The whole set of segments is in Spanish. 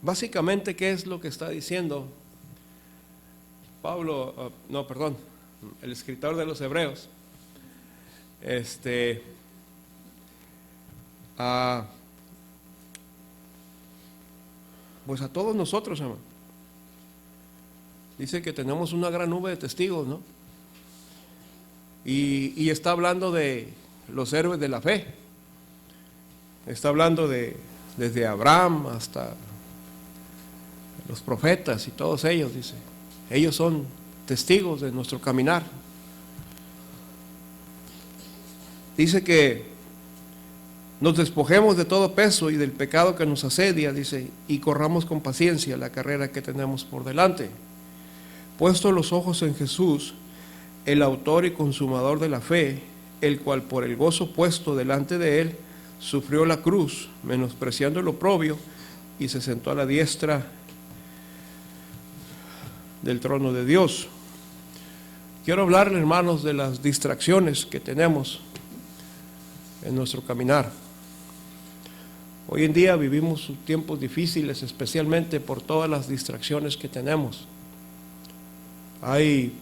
Básicamente, ¿qué es lo que está diciendo Pablo? El escritor de los Hebreos. Pues a todos nosotros, hermano. Dice que tenemos una gran nube de testigos, ¿no? Y está hablando de los héroes de la fe. Está hablando desde Abraham hasta los profetas y todos ellos, dice. Ellos son testigos de nuestro caminar. Dice que nos despojemos de todo peso y del pecado que nos asedia, dice, y corramos con paciencia la carrera que tenemos por delante. Puesto los ojos en Jesús, el autor y consumador de la fe, el cual por el gozo puesto delante de él, sufrió la cruz, menospreciando el oprobio, y se sentó a la diestra del trono de Dios. Quiero hablarle, hermanos, de las distracciones que tenemos en nuestro caminar. Hoy en día vivimos tiempos difíciles, especialmente por todas las distracciones que tenemos. Hay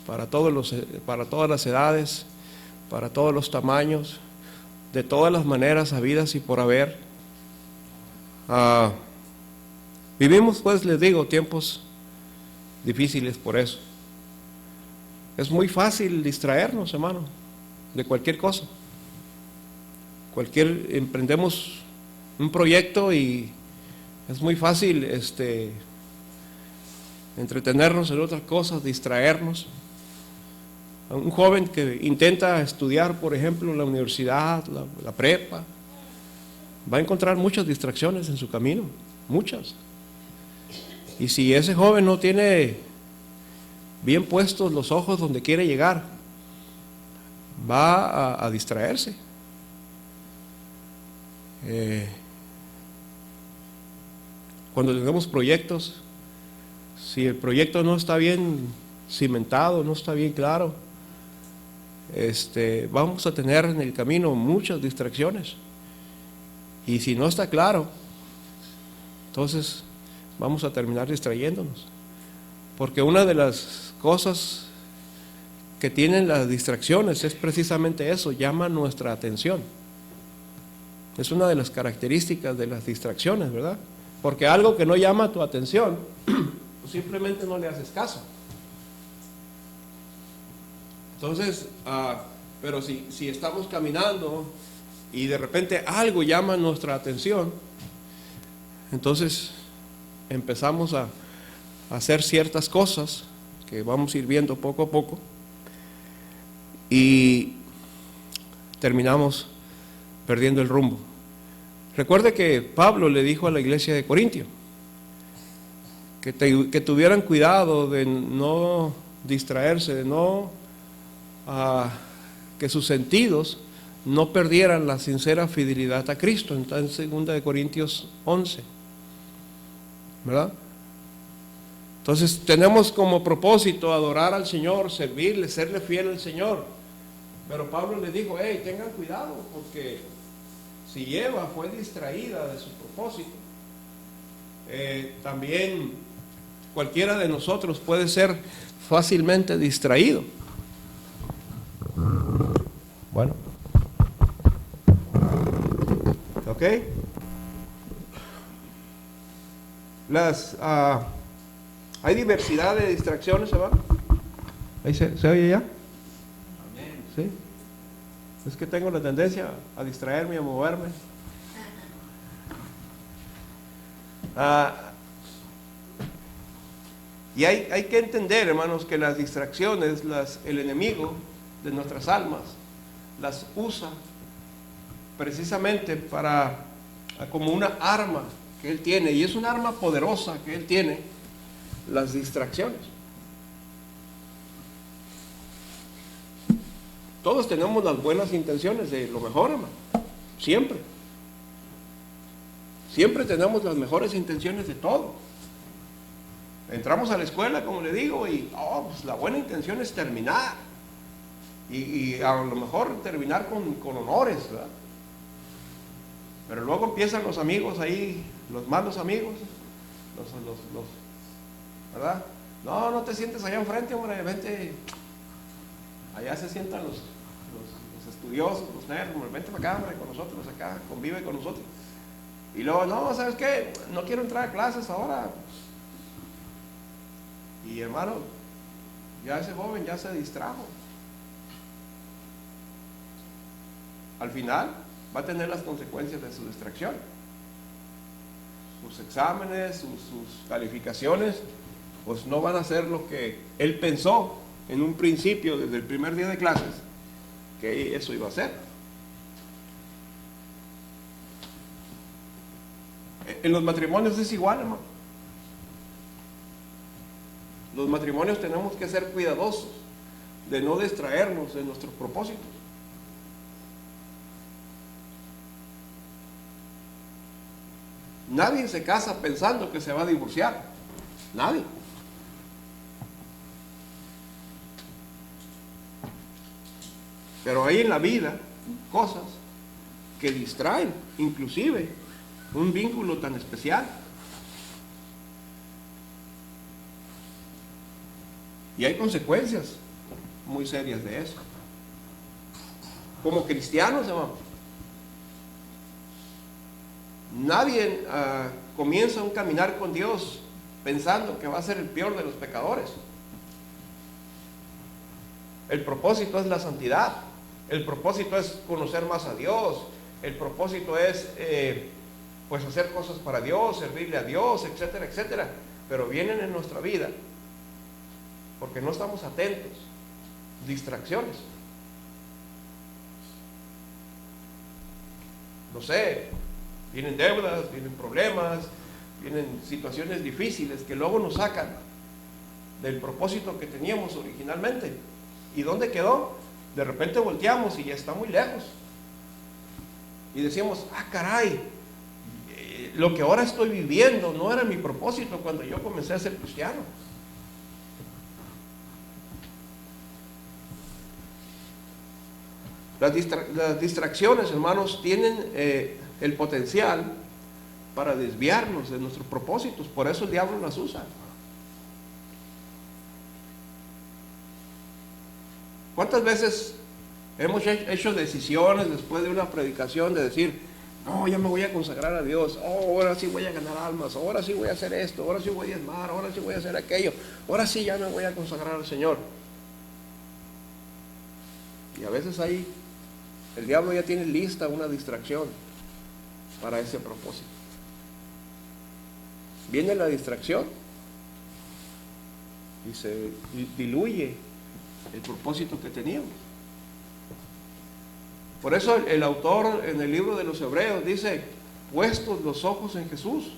para todas las edades, para todos los tamaños, de todas las maneras habidas y por haber. Vivimos, pues, les digo, tiempos difíciles por eso. Es muy fácil distraernos, hermano, de cualquier cosa. Emprendemos un proyecto y es muy fácil entretenernos en otras cosas, distraernos. Un joven que intenta estudiar, por ejemplo, en la universidad, la prepa, va a encontrar muchas distracciones en su camino, muchas. Y si ese joven no tiene bien puestos los ojos donde quiere llegar, va a distraerse. Cuando tenemos proyectos, si el proyecto no está bien cimentado, no está bien claro, vamos a tener en el camino muchas distracciones. Y si no está claro, entonces vamos a terminar distrayéndonos. Porque una de las cosas que tienen las distracciones es precisamente eso, llama nuestra atención. Es una de las características de las distracciones, ¿verdad? Porque algo que no llama tu atención, pues simplemente no le haces caso. Entonces, pero si estamos caminando y de repente algo llama nuestra atención, entonces empezamos a hacer ciertas cosas que vamos a ir viendo poco a poco y terminamos perdiendo el rumbo. Recuerde que Pablo le dijo a la iglesia de Corintio que tuvieran cuidado de no distraerse, de no que sus sentidos no perdieran la sincera fidelidad a Cristo. Está en 2 Corintios 11, ¿verdad? Entonces tenemos como propósito adorar al Señor, servirle, serle fiel al Señor. Pero Pablo le dijo, tengan cuidado, porque si Eva fue distraída de su propósito, también cualquiera de nosotros puede ser fácilmente distraído. Bueno, ok. Hay diversidad de distracciones, ¿verdad? ¿Ahí se oye ya? Amén. ¿Sí? Es que tengo la tendencia a distraerme, a moverme. Y hay que entender, hermanos, que las distracciones, el enemigo de nuestras almas, las usa precisamente como una arma que él tiene, y es un arma poderosa que él tiene, las distracciones. Todos tenemos las buenas intenciones de lo mejor, hermano, siempre tenemos las mejores intenciones de todo. Entramos a la escuela, como le digo, y pues la buena intención es terminar, y a lo mejor terminar con honores, ¿verdad? Pero luego empiezan los amigos ahí los malos amigos, ¿verdad? No, no te sientes allá enfrente, hombre, vente. Allá se sientan los estudiosos, los nerds, hombre, vente para acá, hombre, con nosotros acá, convive con nosotros. Y luego, no, ¿sabes qué? No quiero entrar a clases ahora. Y hermano, ya ese joven ya se distrajo. Al final va a tener las consecuencias de su distracción. Sus exámenes, sus calificaciones, pues no van a ser lo que él pensó en un principio, desde el primer día de clases, que eso iba a ser. En los matrimonios es igual, hermano. Los matrimonios tenemos que ser cuidadosos de no distraernos de nuestros propósitos. Nadie se casa pensando que se va a divorciar. Nadie. Pero hay en la vida cosas que distraen, inclusive un vínculo tan especial. Y hay consecuencias muy serias de eso. Como cristianos, hermano, nadie comienza un caminar con Dios pensando que va a ser el peor de los pecadores. El propósito es la santidad. El propósito es conocer más a Dios. El propósito es pues hacer cosas para Dios, servirle a Dios, etcétera, etcétera. Pero vienen en nuestra vida porque no estamos atentos. Distracciones. No sé, vienen deudas, vienen problemas, vienen situaciones difíciles que luego nos sacan del propósito que teníamos originalmente. ¿Y dónde quedó? De repente volteamos y ya está muy lejos. Y decimos, ah, caray, lo que ahora estoy viviendo no era mi propósito cuando yo comencé a ser cristiano. Las distracciones, hermanos, tienen el potencial para desviarnos de nuestros propósitos. Por eso el diablo las usa. ¿Cuántas veces hemos hecho decisiones después de una predicación de decir, no, ya me voy a consagrar a Dios, oh, ahora sí voy a ganar almas, ahora sí voy a hacer esto, ahora sí voy a diezmar, ahora sí voy a hacer aquello, ahora sí ya me voy a consagrar al Señor? Y a veces ahí el diablo ya tiene lista una distracción para ese propósito. Viene la distracción y se diluye el propósito que teníamos. Por eso el autor en el libro de los Hebreos dice, puestos los ojos en Jesús.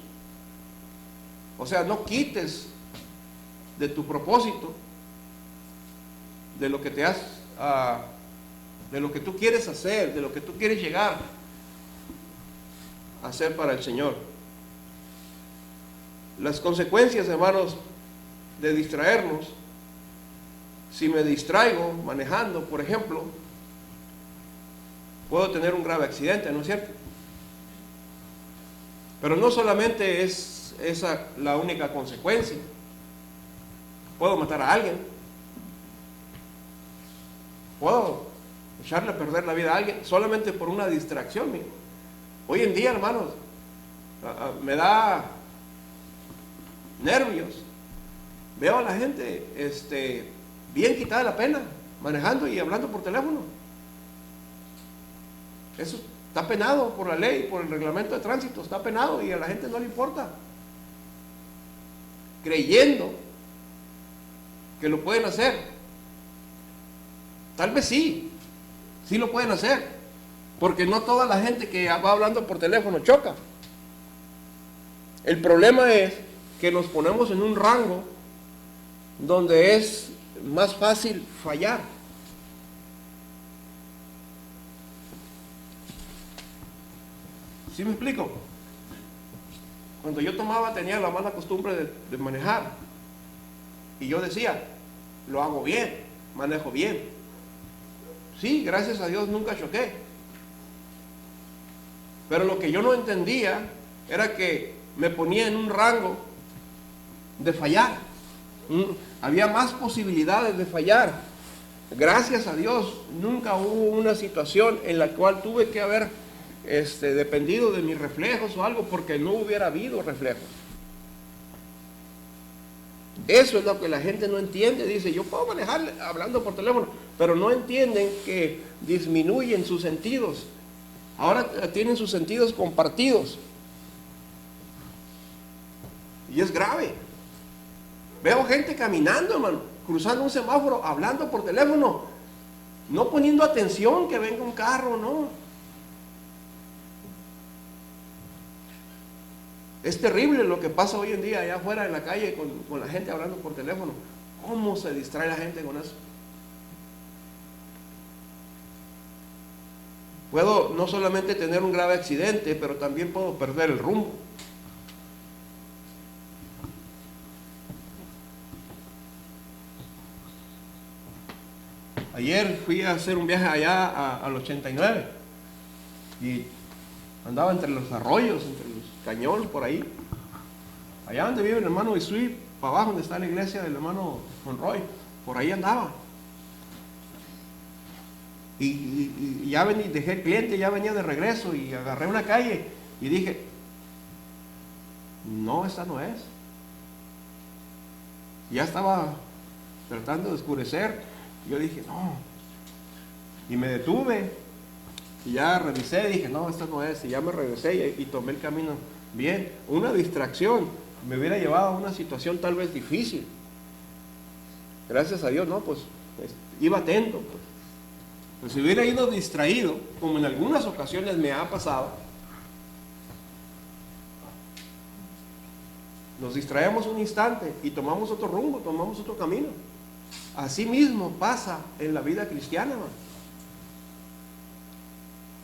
O sea, no quites de tu propósito, de lo que te has de lo que tú quieres hacer, de lo que tú quieres llegar a hacer para el Señor. Las consecuencias, hermanos, de distraernos, si me distraigo manejando, por ejemplo, puedo tener un grave accidente, ¿no es cierto? Pero no solamente es esa la única consecuencia. Puedo matar a alguien. Puedo echarle a perder la vida a alguien solamente por una distracción. Mira. Hoy en día, hermanos, me da nervios. Veo a la gente bien quitada la pena, manejando y hablando por teléfono. Eso está penado por la ley, por el reglamento de tránsito, está penado y a la gente no le importa. Creyendo que lo pueden hacer. Tal vez sí lo pueden hacer, porque no toda la gente que va hablando por teléfono choca. El problema es que nos ponemos en un rango donde es más fácil fallar. ¿Sí me explico? Cuando yo tenía la mala costumbre de manejar, y yo decía, lo hago bien, manejo bien. Sí, gracias a Dios nunca choqué. Pero lo que yo no entendía era que me ponía en un rango de fallar. Había más posibilidades de fallar. Gracias a Dios, nunca hubo una situación en la cual tuve que haber dependido de mis reflejos o algo, porque no hubiera habido reflejos. Eso es lo que la gente no entiende. Dice, yo puedo manejar hablando por teléfono, pero no entienden que disminuyen sus sentidos. Ahora tienen sus sentidos compartidos. Y es grave. Veo gente caminando, hermano, cruzando un semáforo, hablando por teléfono, no poniendo atención que venga un carro, no. Es terrible lo que pasa hoy en día allá afuera en la calle con la gente hablando por teléfono. ¿Cómo se distrae la gente con eso? Puedo no solamente tener un grave accidente, pero también puedo perder el rumbo. Ayer fui a hacer un viaje allá al 89 y andaba entre los arroyos, entre los cañones por ahí. Allá donde vive el hermano Isui, para abajo donde está la iglesia del hermano Monroy, por ahí andaba. Y ya dejé el cliente, ya venía de regreso y agarré una calle y dije, no, esta no es. Ya estaba tratando de oscurecer. Yo dije, no. Y me detuve y ya revisé y dije, no, esta no es. Y ya me regresé y tomé el camino bien. Una distracción me hubiera llevado a una situación tal vez difícil. Gracias a Dios, no, pues iba atento. Pues si hubiera ido distraído, como en algunas ocasiones me ha pasado, nos distraemos un instante y tomamos otro rumbo, tomamos otro camino. Así mismo pasa en la vida cristiana, hermano.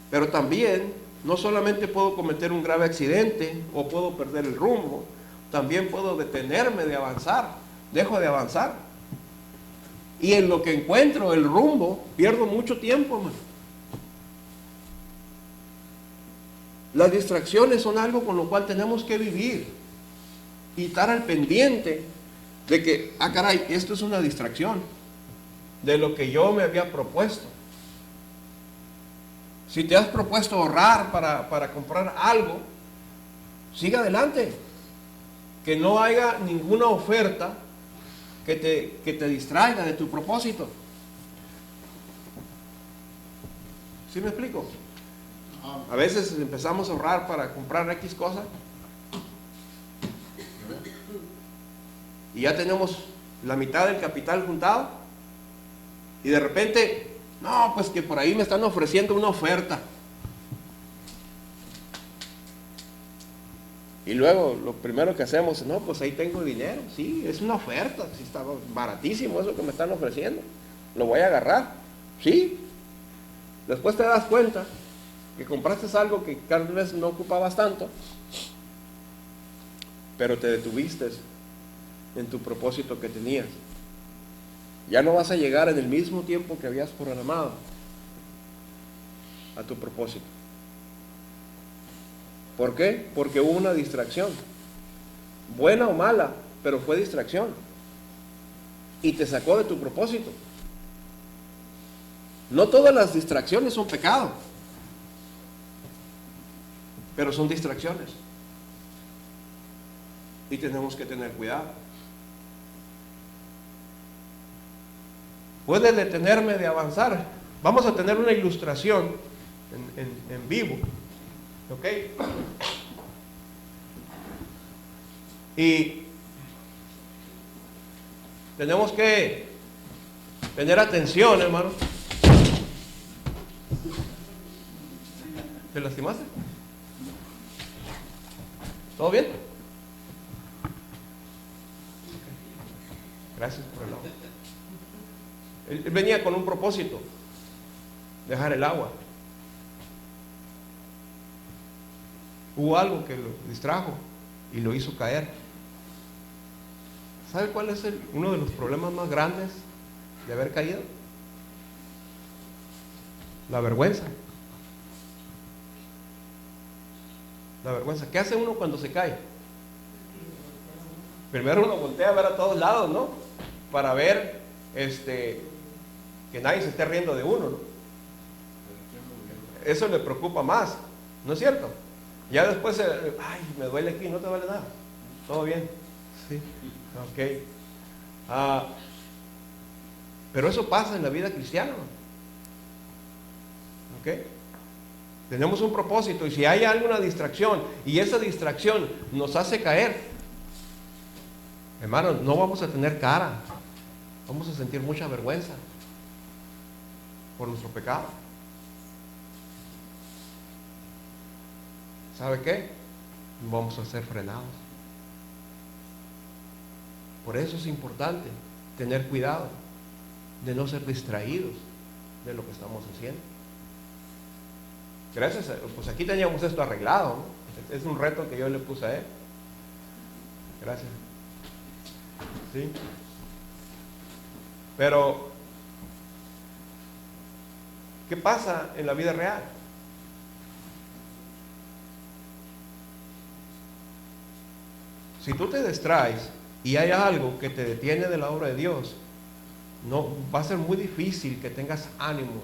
Pero también, no solamente puedo cometer un grave accidente o puedo perder el rumbo, también puedo detenerme de avanzar, dejo de avanzar. Y en lo que encuentro el rumbo, pierdo mucho tiempo, hermano. Las distracciones son algo con lo cual tenemos que vivir y estar al pendiente de que, caray, esto es una distracción de lo que yo me había propuesto. Si te has propuesto ahorrar para comprar algo, sigue adelante. Que no haya ninguna oferta que te distraiga de tu propósito. ¿Sí me explico? A veces empezamos a ahorrar para comprar X cosas y ya tenemos la mitad del capital juntado y de repente, no, pues que por ahí me están ofreciendo una oferta. Y luego lo primero que hacemos, no, pues ahí tengo dinero, sí, es una oferta, sí, está baratísimo eso que me están ofreciendo, lo voy a agarrar, sí. Después te das cuenta que compraste algo que tal vez no ocupabas tanto, pero te detuviste en tu propósito que tenías. Ya no vas a llegar en el mismo tiempo que habías programado a tu propósito. ¿Por qué? Porque hubo una distracción, buena o mala, pero fue distracción y te sacó de tu propósito. No todas las distracciones son pecado, pero son distracciones y tenemos que tener cuidado. Puede detenerme de avanzar. Vamos a tener una ilustración en vivo, ¿ok? Y tenemos que tener atención, hermano. ¿Te lastimaste? ¿Todo bien? Gracias por el agua. Él venía con un propósito, dejar el agua. Hubo algo que lo distrajo y lo hizo caer. ¿Sabe cuál es uno de los problemas más grandes de haber caído? La vergüenza. La vergüenza. ¿Qué hace uno cuando se cae? Primero uno voltea a ver a todos lados, ¿no? Para ver que nadie se esté riendo de uno, ¿no? Eso le preocupa más, ¿no es cierto? Ya después, ay, me duele aquí, no te duele nada. ¿Todo bien? Sí. Ok. Pero eso pasa en la vida cristiana, ¿no? ¿Ok? Tenemos un propósito, y si hay alguna distracción y esa distracción nos hace caer, hermanos, no vamos a tener cara, vamos a sentir mucha vergüenza por nuestro pecado. ¿Sabe qué? Vamos a ser frenados. Por eso es importante tener cuidado de no ser distraídos de lo que estamos haciendo. Gracias, pues aquí teníamos esto arreglado, ¿no? Es un reto que yo le puse a él. Gracias. ¿Sí? Pero, ¿qué pasa en la vida real? Si tú te distraes y hay algo que te detiene de la obra de Dios, no, va a ser muy difícil que tengas ánimo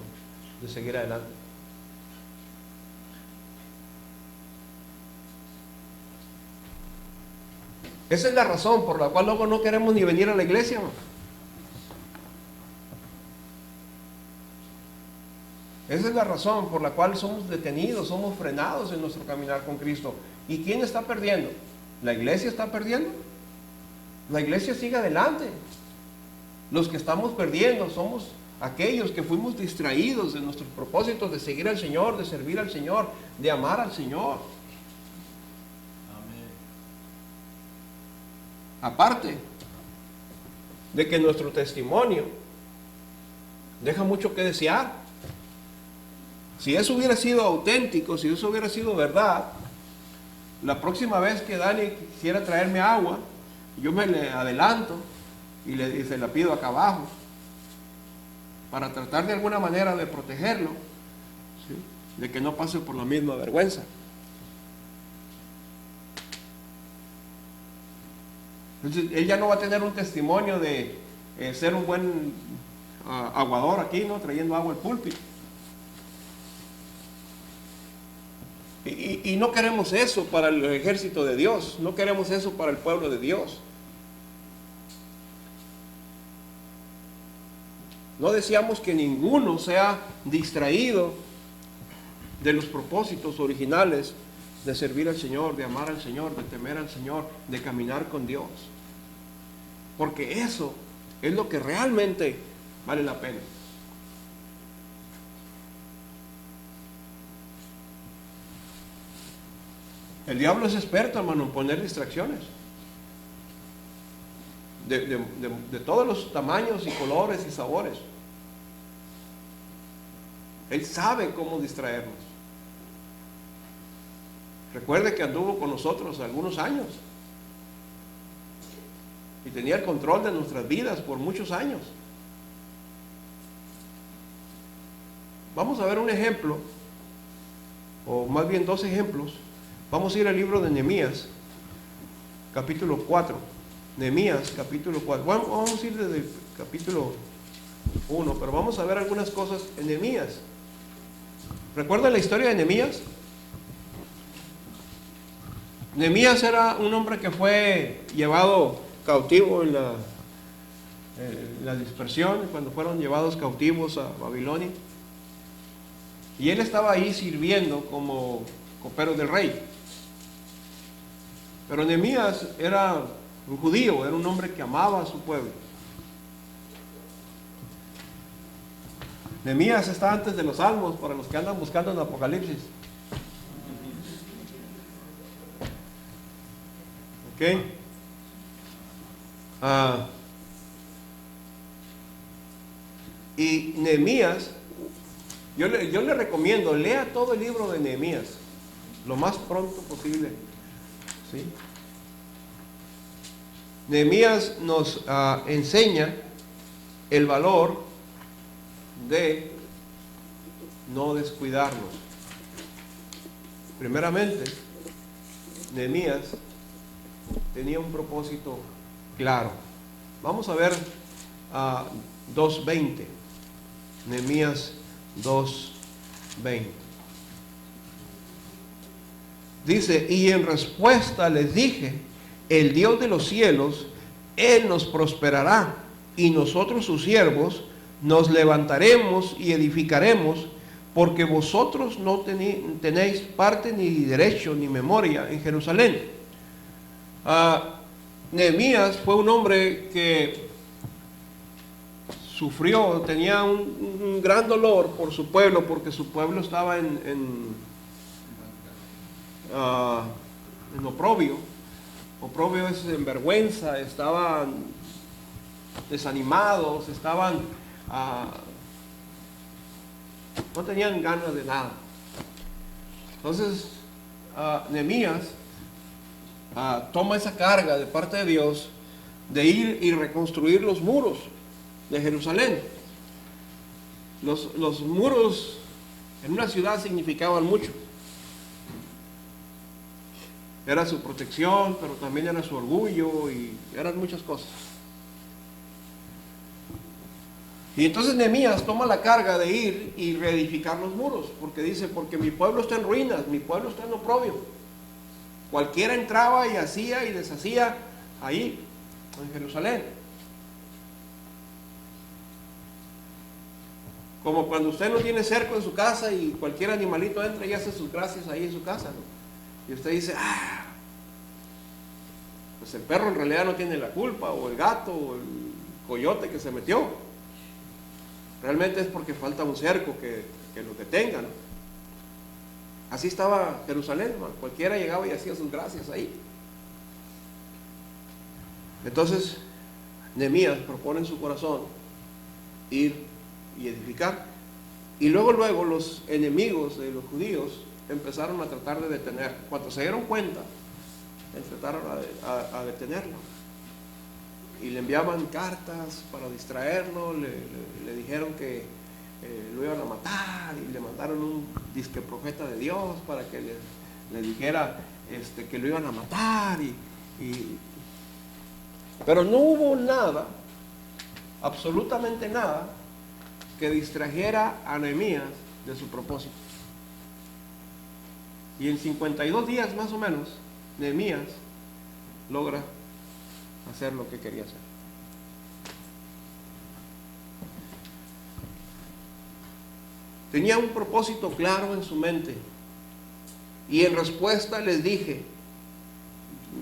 de seguir adelante. Esa es la razón por la cual luego no queremos ni venir a la iglesia, ¿no? Esa es la razón por la cual somos detenidos, somos frenados en nuestro caminar con Cristo. ¿Y quién está perdiendo? ¿La iglesia está perdiendo? La iglesia sigue adelante. Los que estamos perdiendo somos aquellos que fuimos distraídos de nuestros propósitos de seguir al Señor, de servir al Señor, de amar al Señor. Amén. Aparte de que nuestro testimonio deja mucho que desear. Si eso hubiera sido auténtico, si eso hubiera sido verdad, la próxima vez que Dani quisiera traerme agua, yo me le adelanto y se la pido acá abajo para tratar de alguna manera de protegerlo, ¿sí? De que no pase por la misma vergüenza. Entonces él ya no va a tener un testimonio de ser un buen aguador aquí, ¿no? Trayendo agua al púlpito. Y no queremos eso para el ejército de Dios, no queremos eso para el pueblo de Dios. No deseamos que ninguno sea distraído de los propósitos originales de servir al Señor, de amar al Señor, de temer al Señor, de caminar con Dios. Porque eso es lo que realmente vale la pena. El diablo es experto, hermano, en poner distracciones. De todos los tamaños y colores y sabores. Él sabe cómo distraernos. Recuerde que anduvo con nosotros algunos años. Y tenía el control de nuestras vidas por muchos años. Vamos a ver un ejemplo, o más bien dos ejemplos. Vamos a ir al libro de Nehemías, capítulo 4. Nehemías, capítulo 4. Vamos a ir desde el capítulo 1, pero vamos a ver algunas cosas en Nehemías. ¿Recuerdan la historia de Nehemías? Nehemías era un hombre que fue llevado cautivo en la dispersión, cuando fueron llevados cautivos a Babilonia. Y él estaba ahí sirviendo como copero del rey. Pero Nehemías era un judío, era un hombre que amaba a su pueblo. Nehemías está antes de los Salmos, para los que andan buscando en Apocalipsis. ¿Ok? Y Nehemías, yo le recomiendo, lea todo el libro de Nehemías, lo más pronto posible. ¿Sí? Nehemías nos enseña el valor de no descuidarnos. Primeramente, Nehemías tenía un propósito claro. Vamos a ver a 2:20. Nehemías 2:20. Dice, y en respuesta les dije, el Dios de los cielos, Él nos prosperará, y nosotros sus siervos nos levantaremos y edificaremos, porque vosotros no tenéis parte ni derecho ni memoria en Jerusalén. Nehemías fue un hombre que sufrió, tenía un gran dolor por su pueblo, porque su pueblo estaba en oprobio. Oprobio es en vergüenza, estaban desanimados, no tenían ganas de nada. Entonces, Nehemías toma esa carga de parte de Dios de ir y reconstruir los muros de Jerusalén. Los muros en una ciudad significaban mucho. Era su protección, pero también era su orgullo y eran muchas cosas. Y entonces Nehemías toma la carga de ir y reedificar los muros, porque dice, porque mi pueblo está en ruinas, mi pueblo está en oprobio. Cualquiera entraba y hacía y deshacía ahí, en Jerusalén. Como cuando usted no tiene cerco en su casa y cualquier animalito entra y hace sus gracias ahí en su casa, ¿no? Y usted dice, pues el perro en realidad no tiene la culpa, o el gato, o el coyote que se metió. Realmente es porque falta un cerco que lo detenga, ¿no? Así estaba Jerusalén, ¿no? Cualquiera llegaba y hacía sus gracias ahí. Entonces, Nehemías propone en su corazón ir y edificar. Y luego los enemigos de los judíos empezaron a tratar de detener. Cuando se dieron cuenta, empezaron a detenerlo. Y le enviaban cartas para distraerlo, le dijeron que lo iban a matar, y le mandaron un disque profeta de Dios para que le dijera que lo iban a matar. Pero no hubo nada, absolutamente nada, que distrajera a Nehemías de su propósito. Y en 52 días más o menos, Nehemías logra hacer lo que quería hacer. Tenía un propósito claro en su mente. Y en respuesta les dije,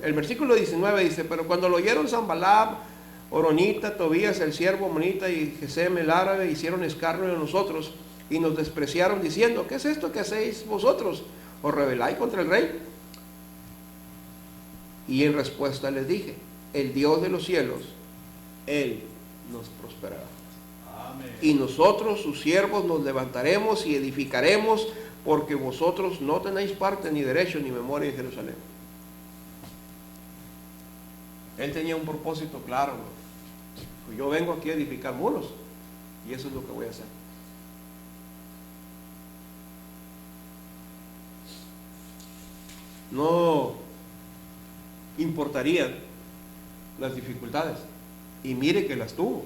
el versículo 19 dice, pero cuando lo oyeron Sanballat, Horonita, Tobías, el siervo amonita, y Gesem el árabe, hicieron escarnio de nosotros y nos despreciaron diciendo, ¿qué es esto que hacéis vosotros? ¿Os rebeláis contra el rey? Y en respuesta les dije, el Dios de los cielos, Él nos prosperará. Amén. Y nosotros, sus siervos, nos levantaremos y edificaremos, porque vosotros no tenéis parte ni derecho ni memoria en Jerusalén. Él tenía un propósito claro, ¿no? Yo vengo aquí a edificar muros y eso es lo que voy a hacer. No importarían las dificultades, y mire que las tuvo.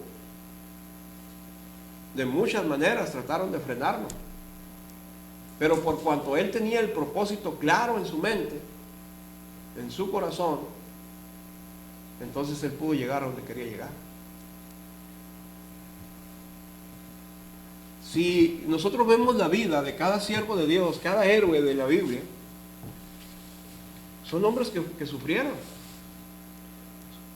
De muchas maneras trataron de frenarlo, pero por cuanto él tenía el propósito claro en su mente, en su corazón, entonces él pudo llegar a donde quería llegar. Si nosotros vemos la vida de cada siervo de Dios, cada héroe de la Biblia, son hombres que sufrieron.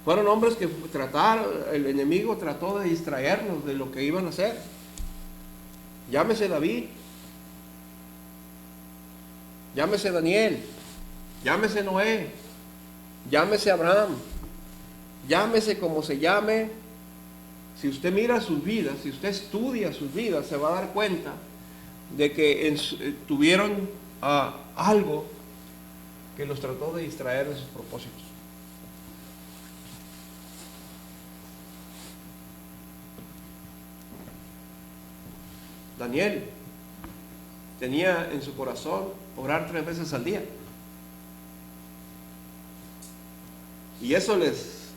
Fueron hombres que el enemigo trató de distraernos de lo que iban a hacer. Llámese David, llámese Daniel, llámese Noé, llámese Abraham, llámese como se llame. Si usted mira sus vidas, si usted estudia sus vidas, se va a dar cuenta de que tuvieron algo que los trató de distraer de sus propósitos. Daniel tenía en su corazón orar 3 veces al día. Y eso les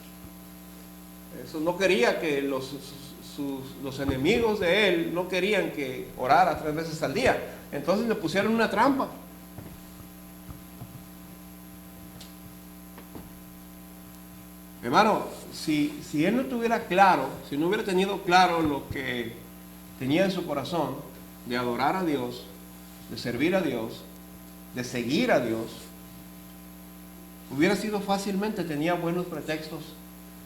Eso no quería que los enemigos de él no querían que orara 3 veces al día. Entonces le pusieron una trampa. Hermano, si él no tuviera claro, si no hubiera tenido claro lo que tenía en su corazón de adorar a Dios, de servir a Dios, de seguir a Dios, hubiera sido fácilmente, tenía buenos pretextos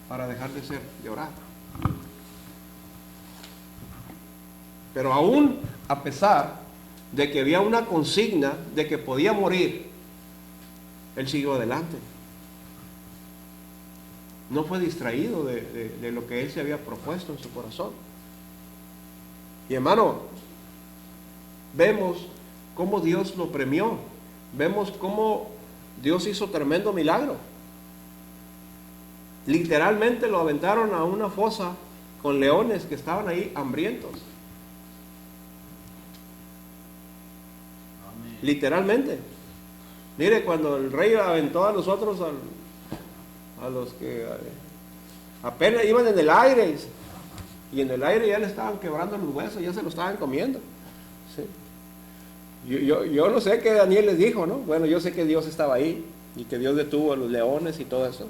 para dejar de orar. Pero aún a pesar de que había una consigna de que podía morir, él siguió adelante. No fue distraído de lo que él se había propuesto en su corazón. Y hermano, vemos cómo Dios lo premió. Vemos cómo Dios hizo tremendo milagro. Literalmente lo aventaron a una fosa con leones que estaban ahí hambrientos. Amén. Literalmente. Mire, cuando el rey aventó a los otros, a los que apenas iban en el aire, y en el aire ya le estaban quebrando los huesos, ya se lo estaban comiendo. ¿Sí? Yo no sé qué Daniel les dijo, ¿no? Bueno, yo sé que Dios estaba ahí y que Dios detuvo a los leones y todo eso.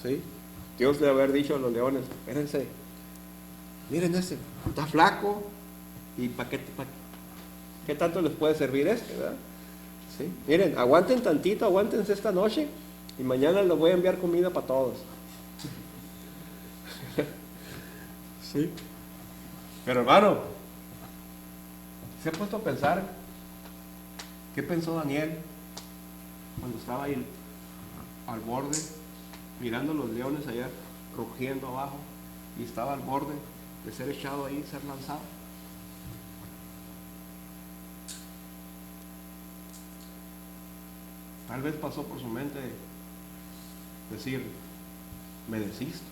¿Sí? Dios debe haber dicho a los leones, espérense, miren este, está flaco, y ¿para qué tanto les puede servir este, verdad? ¿Sí? Miren, aguanten tantito, aguántense esta noche y mañana les voy a enviar comida para todos. ¿Sí? Pero hermano, ¿se ha puesto a pensar qué pensó Daniel cuando estaba ahí al borde, mirando los leones allá rugiendo abajo, y estaba al borde de ser echado ahí, ser lanzado? Tal vez pasó por su mente decir, me desisto.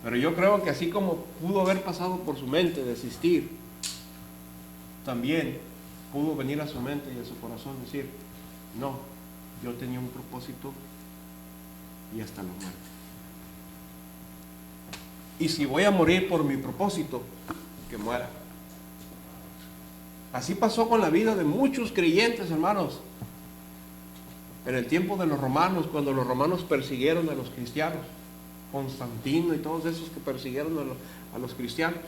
Pero yo creo que así como pudo haber pasado por su mente desistir, también pudo venir a su mente y a su corazón decir, no, yo tenía un propósito y hasta la muerte. Y si voy a morir por mi propósito, que muera. Así pasó con la vida de muchos creyentes, hermanos. En el tiempo de los romanos, cuando los romanos persiguieron a los cristianos, Constantino y todos esos que persiguieron a los cristianos,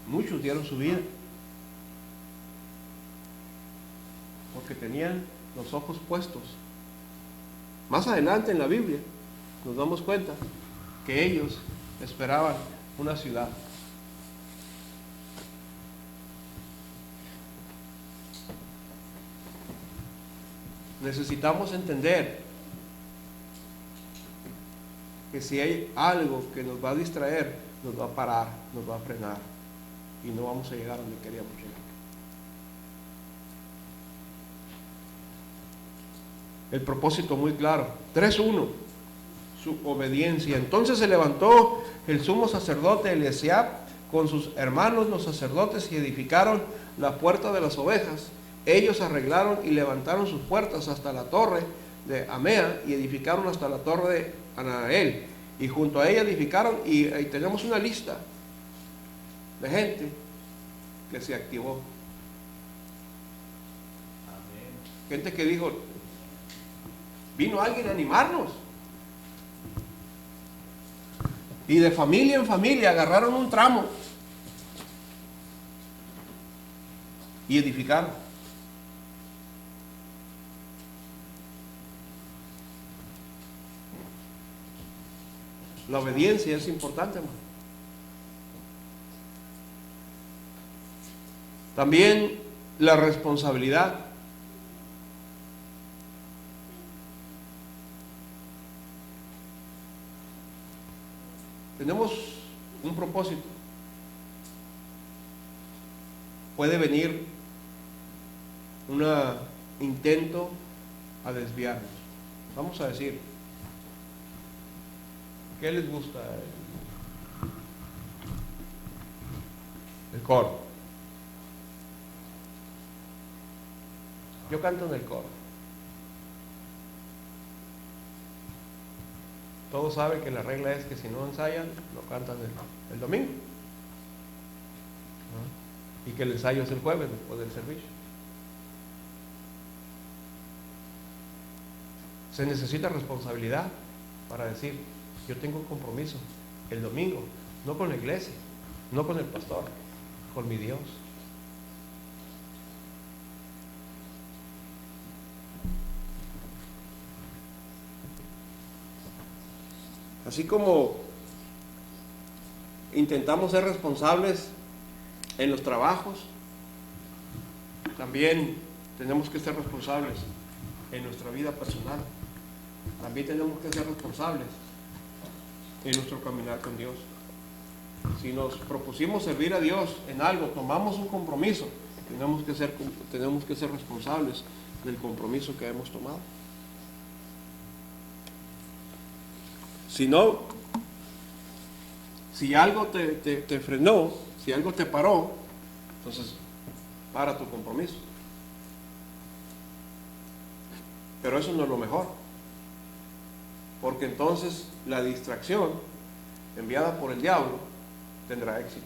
muchos dieron su vida porque tenían los ojos puestos. Más adelante en la Biblia nos damos cuenta que ellos esperaban una ciudad. Necesitamos entender que si hay algo que nos va a distraer, nos va a parar, nos va a frenar y no vamos a llegar donde queríamos llegar. El propósito muy claro. 3:1, su obediencia. Entonces se levantó el sumo sacerdote Eliasiab con sus hermanos los sacerdotes y edificaron la puerta de las ovejas. Ellos arreglaron y levantaron sus puertas hasta la torre de Amea y edificaron hasta la torre de Anael. Y junto a ella edificaron, y ahí tenemos una lista de gente que se activó. Amén. Gente que dijo, vino alguien a animarnos. Y de familia en familia agarraron un tramo y edificaron. La obediencia es importante, hermano. También la responsabilidad. Tenemos un propósito. Puede venir un intento a desviarnos. Vamos a decir, ¿qué les gusta? El coro. Yo canto en el coro. todos saben que la regla es que si no ensayan, no cantan el domingo, ¿no? Y que el ensayo es el jueves después del servicio. Se necesita responsabilidad para decir, yo tengo un compromiso el domingo, no con la iglesia, no con el pastor, con mi Dios. Así como intentamos ser responsables en los trabajos, también tenemos que ser responsables en nuestra vida personal. También tenemos que ser responsables en nuestro caminar con Dios. Si nos propusimos servir a Dios en algo, tomamos un compromiso, tenemos que ser responsables del compromiso que hemos tomado. Si no, si algo te frenó, si algo te paró, entonces para tu compromiso. Pero eso no es lo mejor, porque entonces la distracción enviada por el diablo tendrá éxito.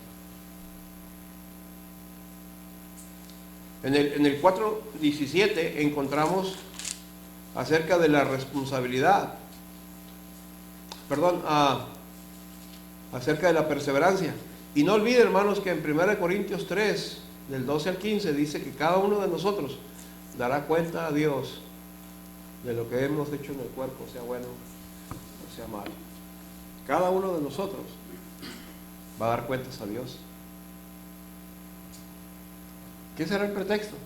En el 4:17 encontramos acerca de la responsabilidad, acerca de la perseverancia. Y no olviden, hermanos, que en 1 Corintios 3, del 12 al 15, dice que cada uno de nosotros dará cuenta a Dios de lo que hemos hecho en el cuerpo, sea bueno o sea malo. Cada uno de nosotros va a dar cuentas a Dios. ¿Qué será el pretexto?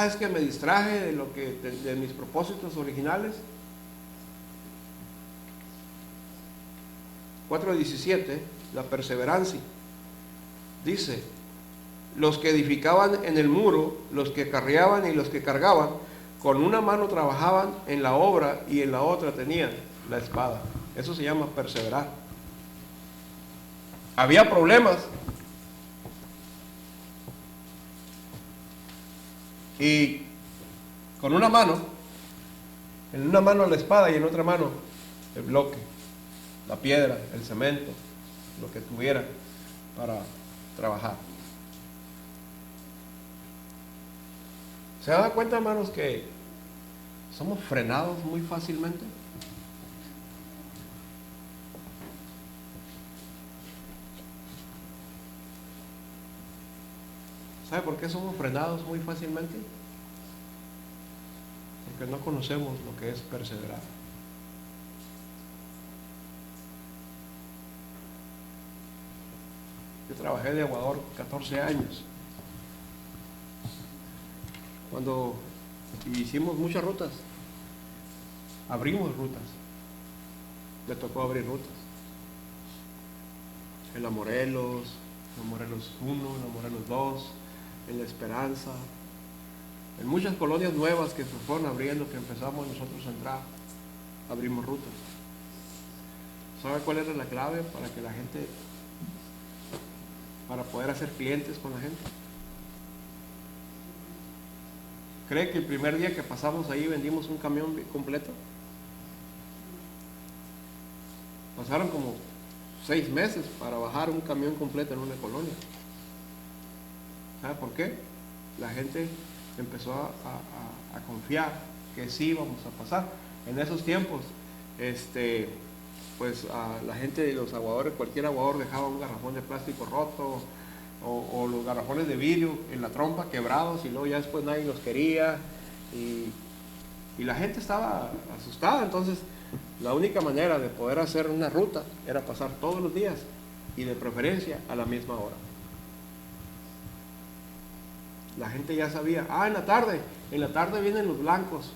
Es que me distraje de mis propósitos originales. 4:17, la perseverancia. Dice, los que edificaban en el muro, los que carreaban y los que cargaban, con una mano trabajaban en la obra y en la otra tenían la espada. Eso se llama perseverar. Había problemas y con una mano, en una mano la espada y en otra mano el bloque, la piedra, el cemento, lo que tuviera para trabajar. ¿Se dan cuenta, hermanos, que somos frenados muy fácilmente? ¿Sabe por qué somos frenados muy fácilmente? Porque no conocemos lo que es perseverar. Yo trabajé de aguador 14 años. Cuando hicimos muchas rutas, abrimos rutas. Me tocó abrir rutas. En la Morelos 1, en la Morelos 2, en La Esperanza, en muchas colonias nuevas que se fueron abriendo, que empezamos nosotros a entrar, abrimos rutas. ¿Sabe cuál era la clave para poder hacer clientes con la gente? ¿Cree que el primer día que pasamos ahí vendimos un camión completo? Pasaron como 6 meses para bajar un camión completo en una colonia. ¿Sabe por qué? La gente empezó a confiar que sí íbamos a pasar. En esos tiempos, la gente de los aguadores, cualquier aguador dejaba un garrafón de plástico roto o los garrafones de vidrio en la trompa quebrados y luego ya después nadie los quería y la gente estaba asustada. Entonces la única manera de poder hacer una ruta era pasar todos los días y de preferencia a la misma hora. La gente ya sabía, en la tarde vienen los blancos,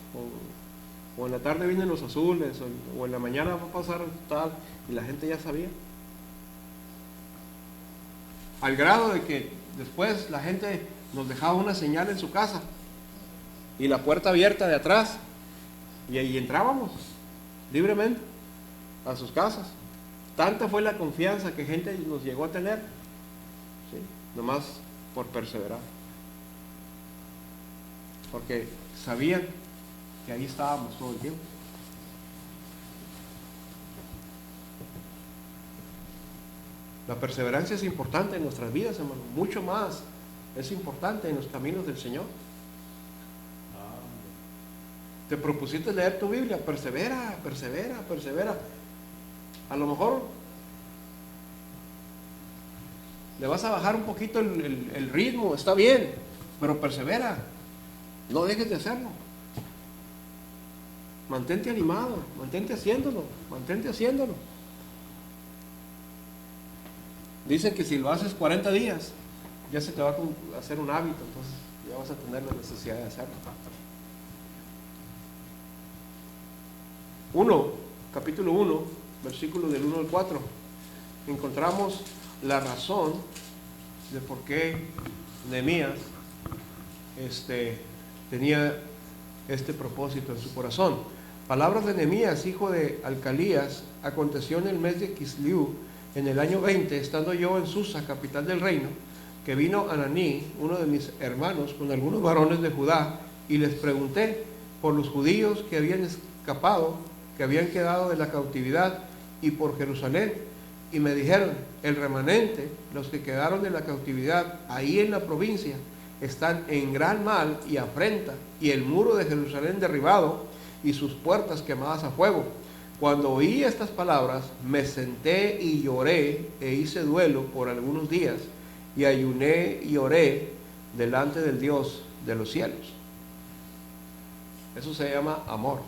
o en la tarde vienen los azules, o en la mañana va a pasar tal, y la gente ya sabía. Al grado de que después la gente nos dejaba una señal en su casa, y la puerta abierta de atrás, y ahí entrábamos libremente a sus casas. Tanta fue la confianza que gente nos llegó a tener, ¿sí? Nomás por perseverar. Porque sabían que ahí estábamos todo el tiempo. La perseverancia es importante en nuestras vidas, hermano, mucho más es importante en los caminos del Señor. Te propusiste leer tu Biblia, persevera, persevera, persevera. A lo mejor le vas a bajar un poquito el ritmo, está bien, pero persevera, no dejes de hacerlo. Mantente animado, mantente haciéndolo, mantente haciéndolo. Dicen que si lo haces 40 días, ya se te va a hacer un hábito, entonces ya vas a tener la necesidad de hacerlo. Capítulo 1, versículos del 1 al 4, encontramos la razón de por qué Nehemías tenía este propósito en su corazón. Palabras de Nehemías, hijo de Alcalías: aconteció en el mes de Kisliu, en el año 20, estando yo en Susa, capital del reino, que vino Ananí, uno de mis hermanos, con algunos varones de Judá, y les pregunté por los judíos que habían escapado, que habían quedado de la cautividad, y por Jerusalén. Y me dijeron: el remanente, los que quedaron de la cautividad ahí en la provincia, están en gran mal y afrenta, y el muro de Jerusalén derribado, y sus puertas quemadas a fuego. Cuando oí estas palabras, me senté y lloré, e hice duelo por algunos días, y ayuné y oré delante del Dios de los cielos. Eso se llama amor.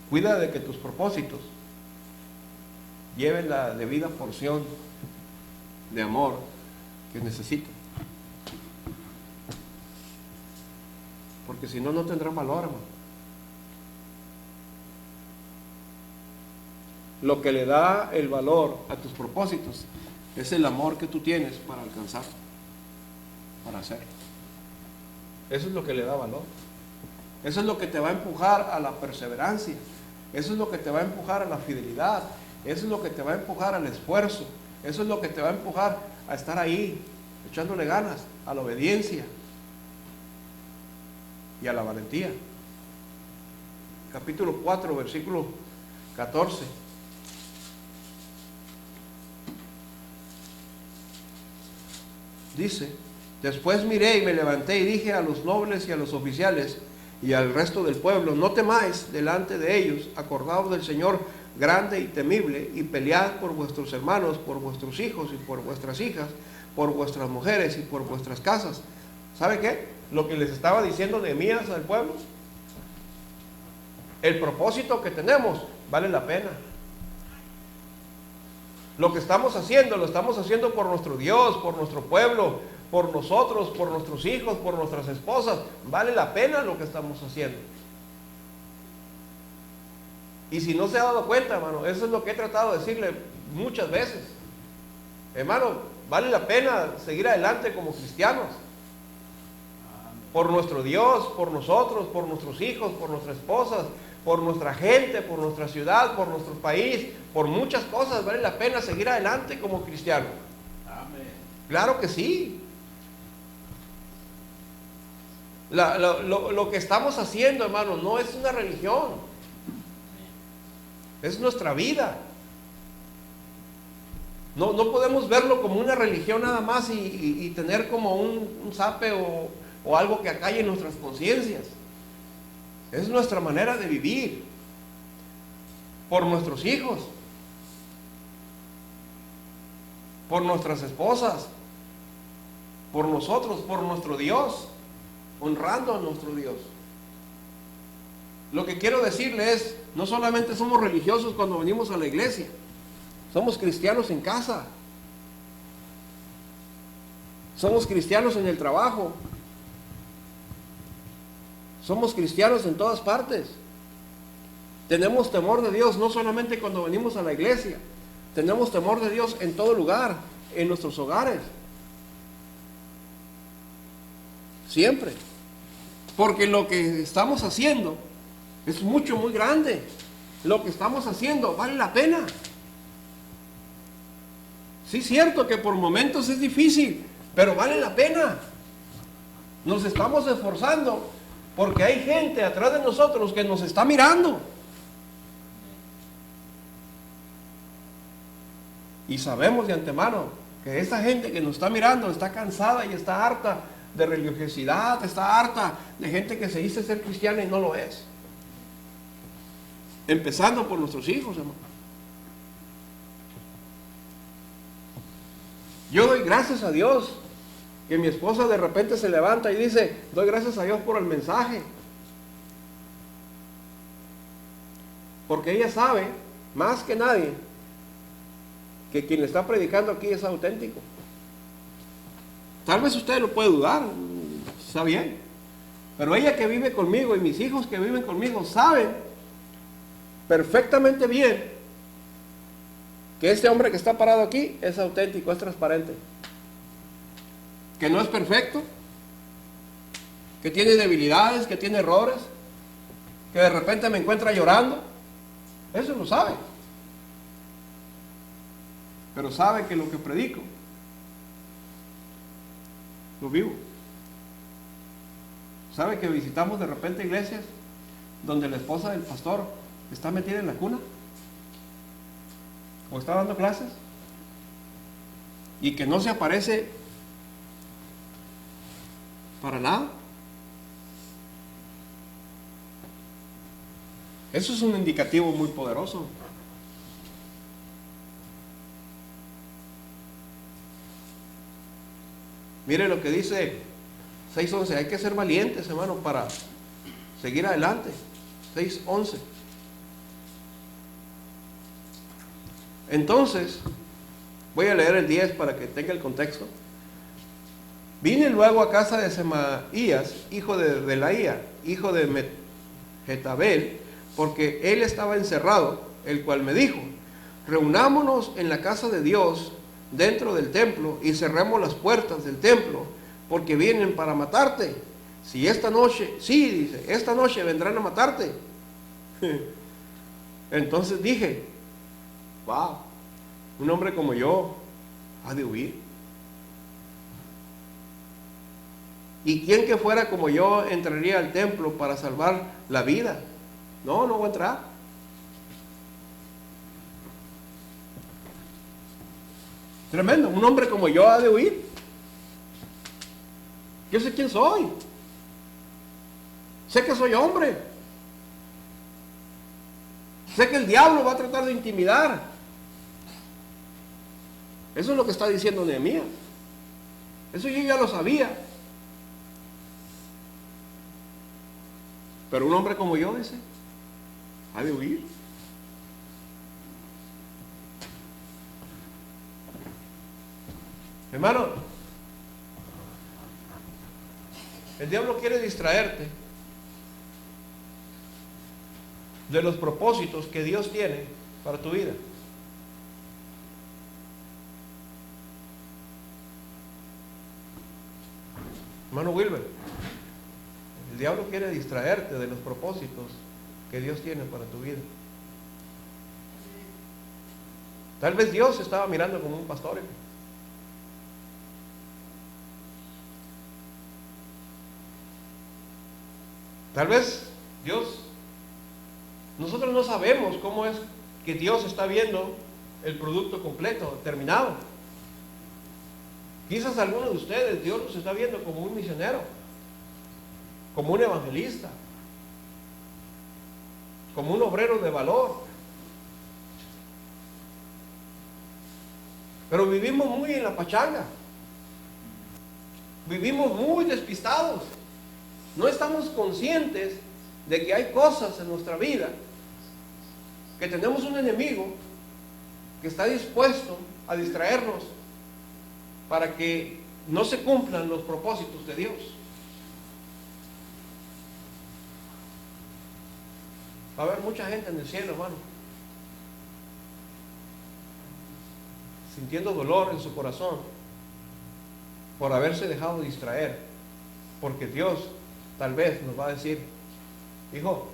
Cuida de que tus propósitos lleven la debida porción de amor que necesitan. Porque si no, no tendrán valor, hermano. Lo que le da el valor a tus propósitos es el amor que tú tienes para alcanzar, para hacer. Eso es lo que le da valor. Eso es lo que te va a empujar a la perseverancia. Eso es lo que te va a empujar a la fidelidad. Eso es lo que te va a empujar al esfuerzo. Eso es lo que te va a empujar a estar ahí, echándole ganas, a la obediencia y a la valentía. Capítulo 4, versículo 14. Dice: después miré y me levanté y dije a los nobles y a los oficiales y al resto del pueblo: no temáis delante de ellos, acordaos del Señor grande y temible, y pelead por vuestros hermanos, por vuestros hijos y por vuestras hijas, por vuestras mujeres y por vuestras casas. ¿Sabe qué? Lo que les estaba diciendo Nehemías al pueblo: el propósito que tenemos vale la pena. Lo que estamos haciendo, lo estamos haciendo por nuestro Dios, por nuestro pueblo, por nosotros, por nuestros hijos, por nuestras esposas. Vale la pena lo que estamos haciendo. Y si no se ha dado cuenta, hermano, eso es lo que he tratado de decirle muchas veces. Hermano, vale la pena seguir adelante como cristianos. Por nuestro Dios, por nosotros, por nuestros hijos, por nuestras esposas, por nuestra gente, por nuestra ciudad, por nuestro país, por muchas cosas vale la pena seguir adelante como cristianos. Amén. Claro que sí. Lo que estamos haciendo, hermano, no es una religión. Es nuestra vida. No podemos verlo como una religión nada más y tener como un zape o algo que acalle nuestras conciencias. Es nuestra manera de vivir. Por nuestros hijos, por nuestras esposas, por nosotros, por nuestro Dios, honrando a nuestro Dios. Lo que quiero decirle es: no solamente somos religiosos cuando venimos a la iglesia, somos cristianos en casa, somos cristianos en el trabajo, somos cristianos en todas partes. Tenemos temor de Dios no solamente cuando venimos a la iglesia, tenemos temor de Dios en todo lugar, en nuestros hogares. Siempre. Porque lo que estamos haciendo es mucho, muy grande. Lo que estamos haciendo vale la pena. Sí, es cierto que por momentos es difícil, pero vale la pena. Nos estamos esforzando Porque hay gente atrás de nosotros que nos está mirando. Y sabemos de antemano que esta gente que nos está mirando está cansada y está harta de religiosidad, está harta de gente que se dice ser cristiana y no lo es. Empezando por nuestros hijos, hermano. Yo doy gracias a Dios que mi esposa de repente se levanta y dice, doy gracias a Dios por el mensaje. Porque ella sabe, más que nadie, que quien le está predicando aquí es auténtico. Tal vez usted lo puede dudar, está bien. Pero ella que vive conmigo y mis hijos que viven conmigo saben perfectamente bien que este hombre que está parado aquí es auténtico, es transparente. Que no es perfecto, que tiene debilidades, que tiene errores, que de repente me encuentra llorando. Eso lo sabe. Pero sabe que lo que predico lo vivo. ¿Sabe que visitamos de repente iglesias donde la esposa del pastor está metida en la cuna? ¿O está dando clases? Y que no se aparece para nada. Eso es un indicativo muy poderoso. Mire lo que dice 6:11, hay que ser valientes, hermano, para seguir adelante. 6:11. Entonces, voy a leer el 10 para que tenga el contexto. Vine luego a casa de Semaías, hijo de Delaía, hijo de Mehetabel, porque él estaba encerrado, el cual me dijo, reunámonos en la casa de Dios dentro del templo y cerremos las puertas del templo, porque vienen para matarte. Si esta noche, sí, dice, esta noche vendrán a matarte. Entonces dije, wow, un hombre como yo ha de huir. ¿Y quién que fuera como yo entraría al templo para salvar la vida? No, no voy a entrar. Tremendo, un hombre como yo ha de huir. Yo sé quién soy. Sé que soy hombre. Sé que el diablo va a tratar de intimidar. Eso es lo que está diciendo Nehemías. Eso yo ya lo sabía. Pero un hombre como yo, dice, ha de huir. Hermano, el diablo quiere distraerte de los propósitos que Dios tiene para tu vida. Hermano Wilber, el diablo quiere distraerte de los propósitos que Dios tiene para tu vida. Tal vez Dios estaba mirando como un pastor. Tal vez Dios, nosotros no sabemos cómo es que Dios está viendo el producto completo, terminado. Quizás algunos de ustedes, Dios los está viendo como un misionero, como un evangelista, como un obrero de valor. Pero vivimos muy en la pachanga, vivimos muy despistados. No estamos conscientes de que hay cosas en nuestra vida, que tenemos un enemigo que está dispuesto a distraernos para que no se cumplan los propósitos de Dios. Va a haber mucha gente en el cielo, hermano, sintiendo dolor en su corazón por haberse dejado distraer, porque Dios tal vez nos va a decir, hijo,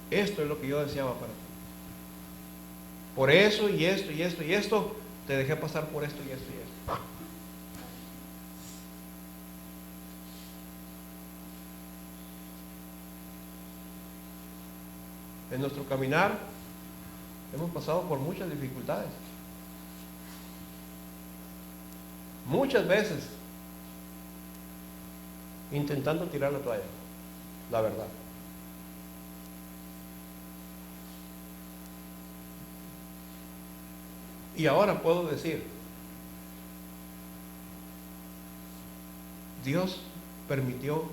esto es lo que yo deseaba para ti. Por eso y esto y esto y esto, te dejé pasar por esto y esto y esto. En nuestro caminar hemos pasado por muchas dificultades. Muchas veces intentando tirar la toalla, la verdad. Y ahora puedo decir, Dios permitió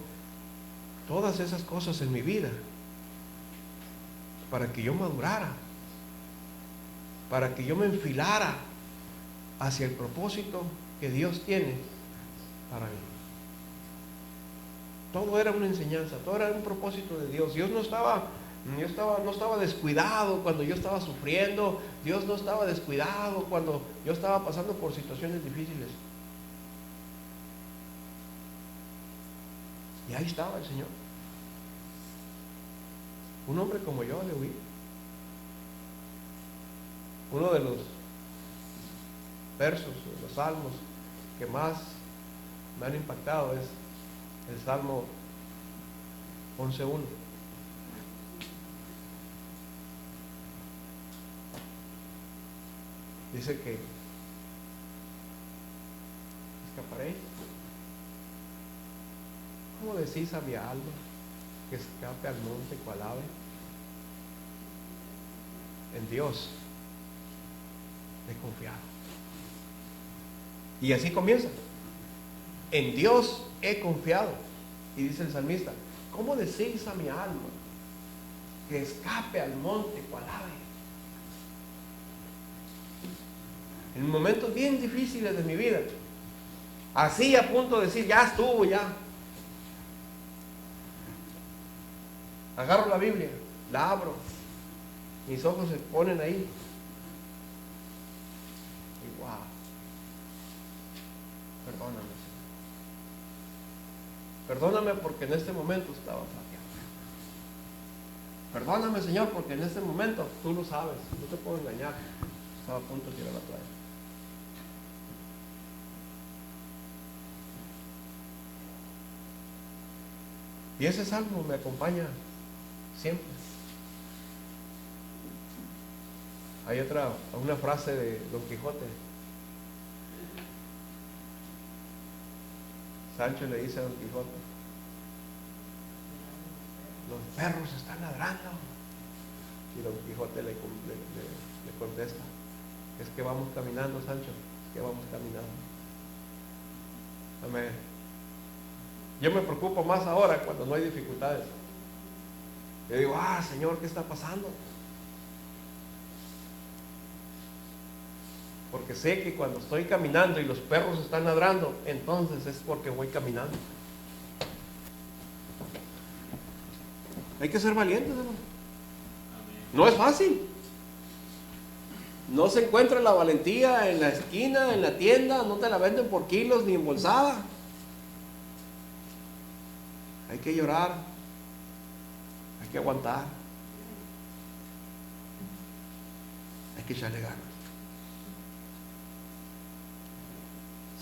todas esas cosas en mi vida para que yo madurara, para que yo me enfilara hacia el propósito que Dios tiene para mí. Todo era una enseñanza, todo era un propósito de Dios. Dios no estaba descuidado cuando yo estaba sufriendo. Dios no estaba descuidado cuando yo estaba pasando por situaciones difíciles. Y ahí estaba el Señor. Un hombre como yo le huí. Uno de los versos, de los salmos que más me han impactado es el Salmo 11:1. Dice que escaparé. ¿Cómo decís a mi alma que escape al monte cual ave? En Dios he confiado. Y así comienza. En Dios he confiado. Y dice el salmista, ¿cómo decís a mi alma que escape al monte cual ave? En momentos bien difíciles de mi vida, así a punto de decir, ya estuvo, ya. Agarro la Biblia, la abro, mis ojos se ponen ahí. Y wow, perdóname, Señor. Perdóname porque en este momento estaba flaqueando. Perdóname, Señor, porque en este momento, tú lo sabes, no te puedo engañar, estaba a punto de tirar la toalla. Y ese salmo me acompaña siempre. Hay una frase de Don Quijote. Sancho le dice a Don Quijote, los perros están ladrando. Y Don Quijote le contesta, es que vamos caminando, Sancho, es que vamos caminando. Amén. Yo me preocupo más ahora cuando no hay dificultades. Yo digo, Señor, ¿qué está pasando? Porque sé que cuando estoy caminando y los perros están ladrando, entonces es porque voy caminando. Hay que ser valientes, hermano. No es fácil. No se encuentra la valentía en la esquina, en la tienda, no te la venden por kilos ni embolsada. Hay que llorar, hay que aguantar, hay que echarle ganas.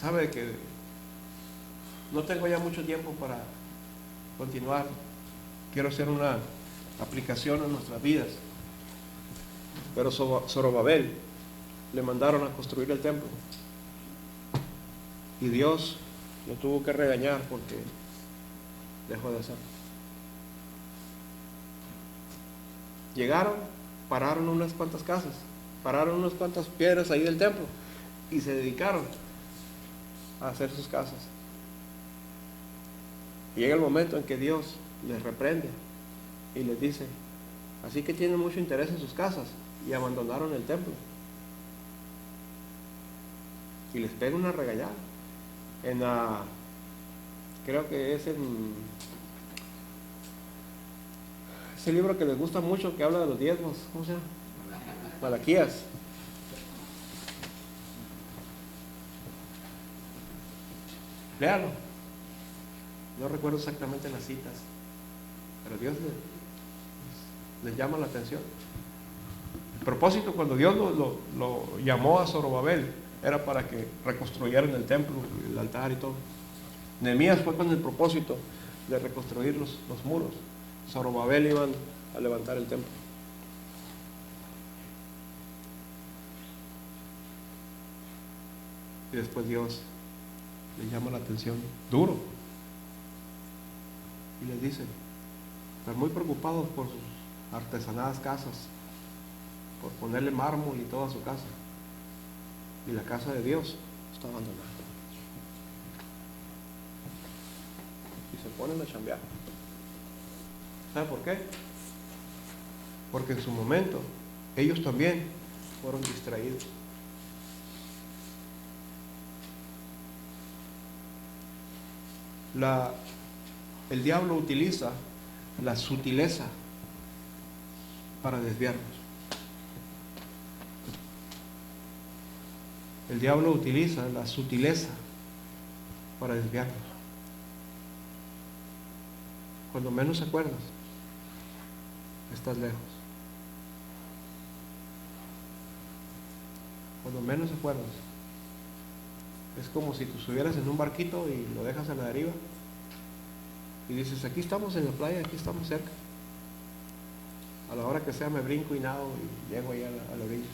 Sabe que no tengo ya mucho tiempo para continuar. Quiero hacer una aplicación a nuestras vidas. Pero Zorobabel le mandaron a construir el templo. Y Dios lo tuvo que regañar porque dejó de hacerlo. Llegaron, pararon unas cuantas casas, pararon unas cuantas piedras ahí del templo y se dedicaron a hacer sus casas. Y llega el momento en que Dios les reprende y les dice, así que tienen mucho interés en sus casas, y abandonaron el templo. Y les pega una regañada. Creo que es en ese libro que les gusta mucho, que habla de los diezmos, ¿cómo se llama? Malaquías. Léalo. No recuerdo exactamente las citas, pero Dios les llama la atención. El propósito cuando Dios lo llamó a Zorobabel era para que reconstruyeran el templo, el altar y todo. Nehemías fue con el propósito de reconstruir los muros. Zorobabel iban a levantar el templo. Y después Dios les llama la atención duro y les dice: están muy preocupados por sus artesanadas casas, por ponerle mármol y toda su casa, y la casa de Dios está abandonada. Y se ponen a chambear. ¿Sabe por qué? Porque en su momento ellos también fueron distraídos. El diablo utiliza la sutileza para desviarnos. El diablo utiliza la sutileza para desviarnos. Cuando menos acuerdas, estás lejos. Cuando menos acuerdas, es como si tú estuvieras en un barquito y lo dejas a la deriva y dices: aquí estamos en la playa, aquí estamos cerca. A la hora que sea me brinco y nado y llego ahí a la orilla.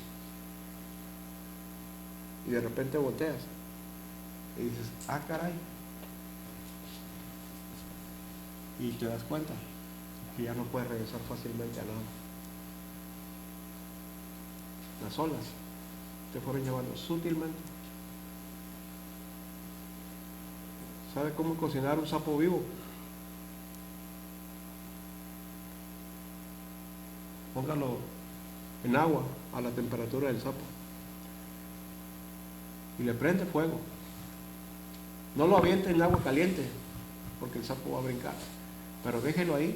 Y de repente volteas y dices: ah, caray. Y te das cuenta que ya no puedes regresar fácilmente a nada. Las olas te fueron llevando sutilmente. ¿Sabe cómo cocinar un sapo vivo? Póngalo en agua a la temperatura del sapo y le prende fuego. No lo aviente en agua caliente porque el sapo va a brincar, pero déjelo ahí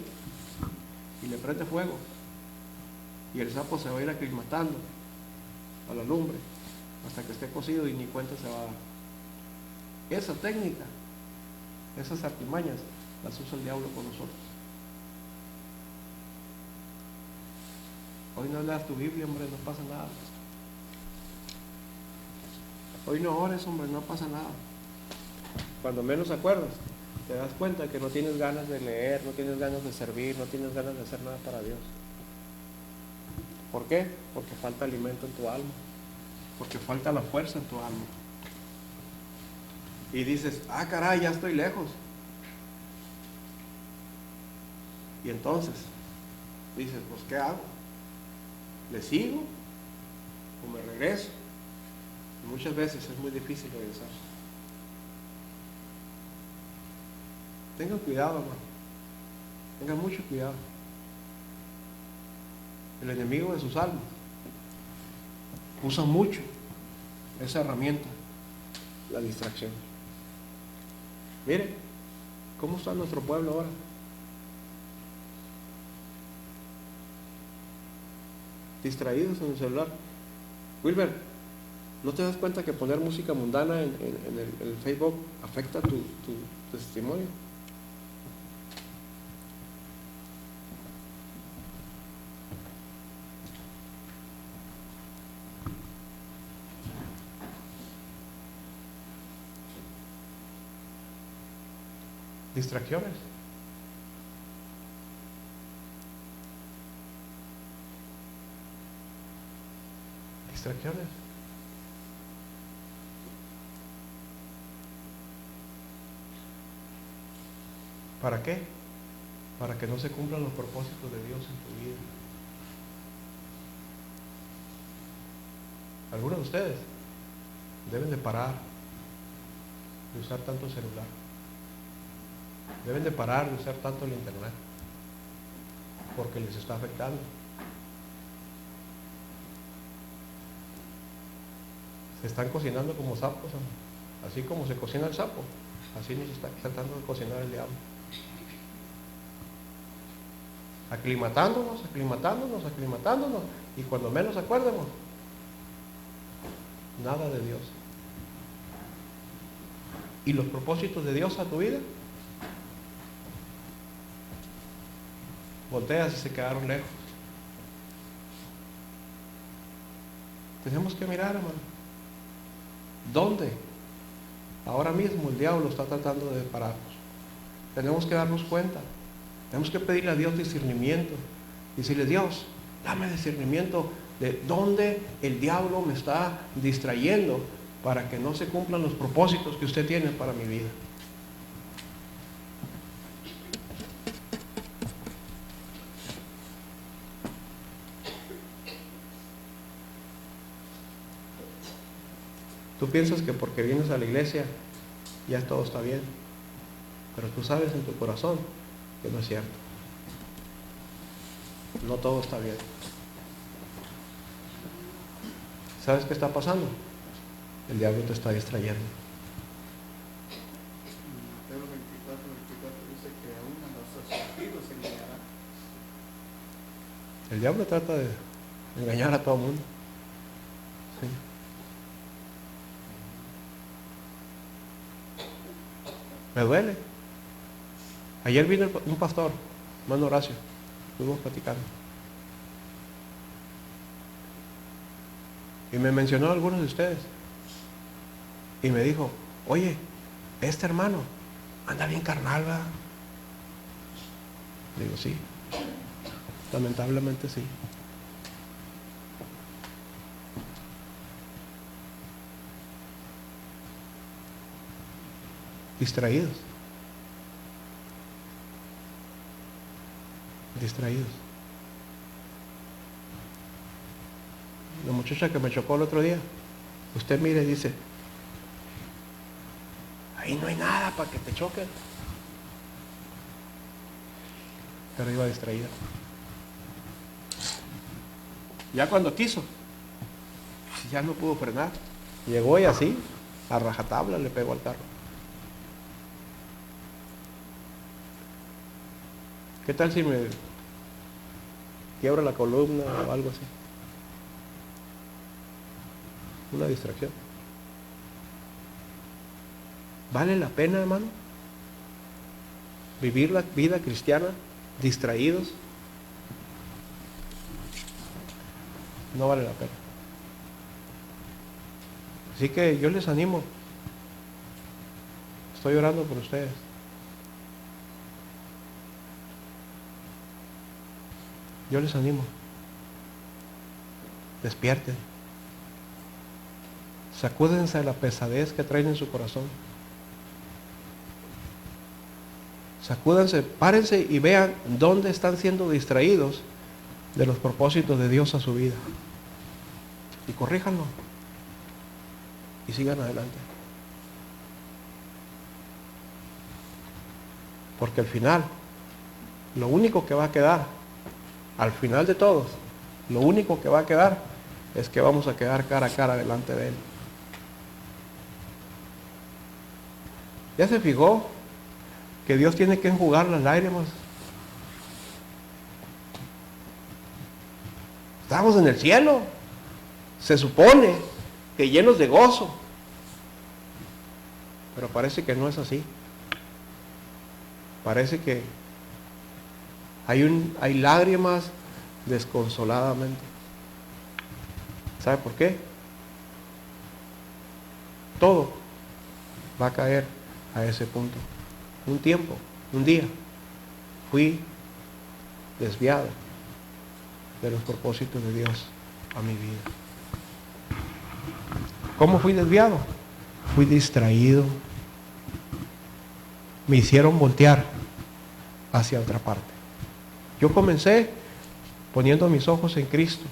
y le prende fuego y el sapo se va a ir aclimatando a la lumbre hasta que esté cocido y ni cuenta se va a dar. Esa técnica, esas artimañas, las usa el diablo con nosotros. Hoy no leas tu Biblia, hombre, no pasa nada. Hoy no ores, hombre, no pasa nada. Cuando menos acuerdas, te das cuenta que no tienes ganas de leer, no tienes ganas de servir, no tienes ganas de hacer nada para Dios. ¿Por qué? Porque falta alimento en tu alma, porque falta la fuerza en tu alma. Y dices: ah, caray, ya estoy lejos. Y entonces dices: pues ¿qué hago? ¿Le sigo o me regreso? Y muchas veces es muy difícil regresar. Tengan cuidado, hermano. Tengan mucho cuidado. El enemigo de sus almas usa mucho esa herramienta, la distracción. Miren cómo está nuestro pueblo ahora. Distraídos en el celular. Wilber, ¿no te das cuenta que poner música mundana en el Facebook afecta tu testimonio? Distracciones. Distracciones. ¿Para qué? Para que no se cumplan los propósitos de Dios en tu vida. Algunos de ustedes deben de parar de usar tanto celular. Deben de parar de usar tanto el internet, porque les está afectando. Se están cocinando como sapos, así como se cocina el sapo, así nos está tratando de cocinar el diablo. Aclimatándonos, y cuando menos acuerdemos, nada de Dios. ¿Y los propósitos de Dios a tu vida? Volteas y se quedaron lejos. Tenemos que mirar, hermano. ¿Dónde? Ahora mismo el diablo está tratando de pararnos. Tenemos que darnos cuenta. Tenemos que pedirle a Dios discernimiento. Decirle: Dios, dame discernimiento de dónde el diablo me está distrayendo para que no se cumplan los propósitos que usted tiene para mi vida. Tú piensas que porque vienes a la iglesia ya todo está bien, pero tú sabes en tu corazón que no es cierto. No todo está bien. ¿Sabes qué está pasando? El diablo te está distrayendo. Mateo 24 dice que aún a los escogidos se engañará. El diablo trata de engañar a todo el mundo. Sí. Me duele. Ayer vino un pastor, hermano Horacio, estuvimos platicando. Y me mencionó a algunos de ustedes. Y me dijo, oye, este hermano anda bien carnal, ¿verdad? Digo, sí. Lamentablemente sí. Distraídos. Distraídos. La muchacha que me chocó el otro día, usted mire y dice, ahí no hay nada para que te choquen. Pero iba distraída. Ya cuando quiso, ya no pudo frenar. Llegó y así, a rajatabla le pegó al carro. ¿Qué tal si me quiebra la columna o algo así? Una distracción. ¿Vale la pena, hermano? Vivir la vida cristiana distraídos. No vale la pena. Así que yo les animo. Estoy orando por ustedes. Yo les animo. Despierten. Sacúdense de la pesadez que traen en su corazón. Sacúdense, párense y vean dónde están siendo distraídos de los propósitos de Dios a su vida. Y corríjanlo. Y sigan adelante. Porque al final, lo único que va a quedar, al final de todos, lo único que va a quedar es que vamos a quedar cara a cara delante de Él. ¿Ya se fijó que Dios tiene que enjugar las lágrimas? Estamos en el cielo, se supone que llenos de gozo, pero parece que no es así. Parece que hay lágrimas desconsoladamente. ¿Sabe por qué? Todo va a caer a ese punto. Un tiempo, un día, fui desviado de los propósitos de Dios a mi vida. ¿Cómo fui desviado? Fui distraído. Me hicieron voltear hacia otra parte. Yo comencé poniendo mis ojos en Cristo,